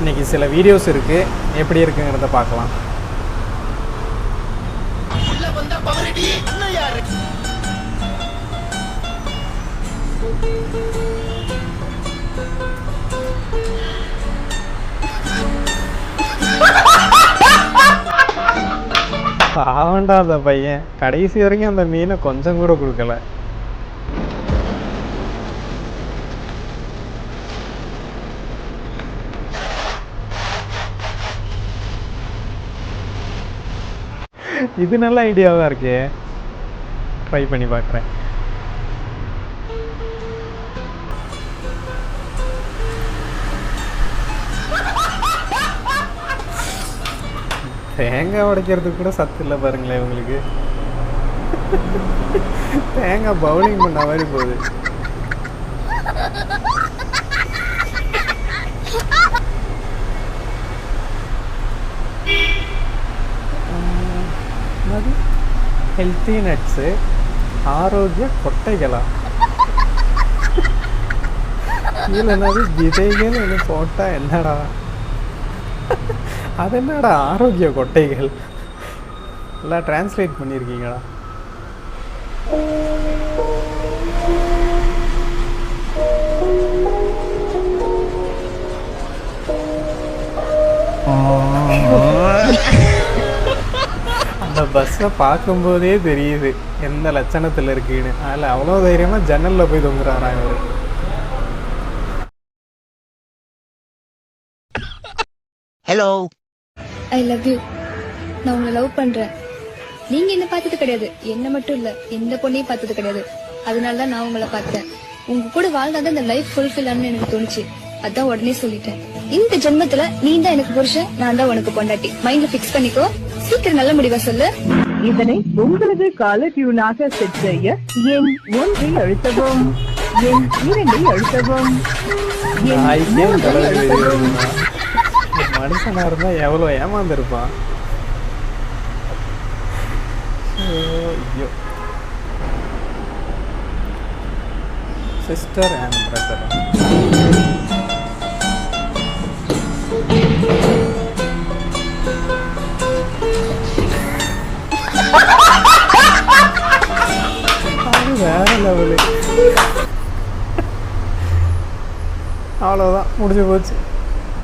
இன்றைக்கி சில வீடியோஸ் இருக்குது, எப்படி இருக்குங்கிறத பார்க்கலாம். பாவண்டா அந்த பையன், கடைசி வரைக்கும் அந்த மீனை கொஞ்சம் கூட கொடுக்கல. இது நல்ல ஐடியாவாக இருக்கே, ட்ரை பண்ணி பார்க்குறேன். தேங்காய் உடைக்கிறதுக்கு கூட சத்து இல்லை பாருங்களேன் உங்களுக்கு. தேங்காய் பவுலிங் பண்ண மாதிரி போகுது. ஹெல்த்தி நட்ஸு, ஆரோக்கிய கொட்டைகளா? கீழே என்னது விதைகள் இது போட்டால் என்னடா? அது என்னடா ஆரோக்கிய கொட்டைகள்? எல்லாம் டிரான்ஸ்லேட் பண்ணியிருக்கீங்களா? அந்த பஸ்ஸை பார்க்கும்போதே தெரியுது எந்த லட்சணத்தில் இருக்குன்னு. அதில் அவ்வளோ தைரியமாக ஜன்னலில் போய் தொங்குறாரா இவர். Hello, I love you. நான் உங்களை லவ் பண்றேன். நீங்க என்ன பார்த்தது கிடையாது, என்ன மட்டும் இல்ல எந்த பொண்ணையும் பார்த்தது கிடையாது. அதனாலதான் நான் உங்களை பார்த்தேன். உங்க கூட வாழ்ந்தாதான் இந்த லைஃப் ஃபுல்ஃபில் ஆனு எனக்கு தோணுச்சு. அதான் உடனே சொல்லிட்டேன். இந்த ஜென்மத்துல நீ தான் எனக்கு புருஷன், நான் தான் உனக்கு பொண்டாட்டி. மைண்ட்ல பிக்ஸ் பண்ணிக்கோ. சீக்கிரம் நல்ல முடிவா சொல்லு. இதனை உங்களது கால டியூனாக செட் செய்ய எண் 1 அழுத்தவும், எண் 2 அழுத்தவும், எண் 3 அழுத்தவும். மனுஷனா இருந்தா எவ்வளோ ஏமாந்துருப்பான். Sister and brother. வேற லெவலு. அவ்வளோதான், முடிஞ்சு போச்சு.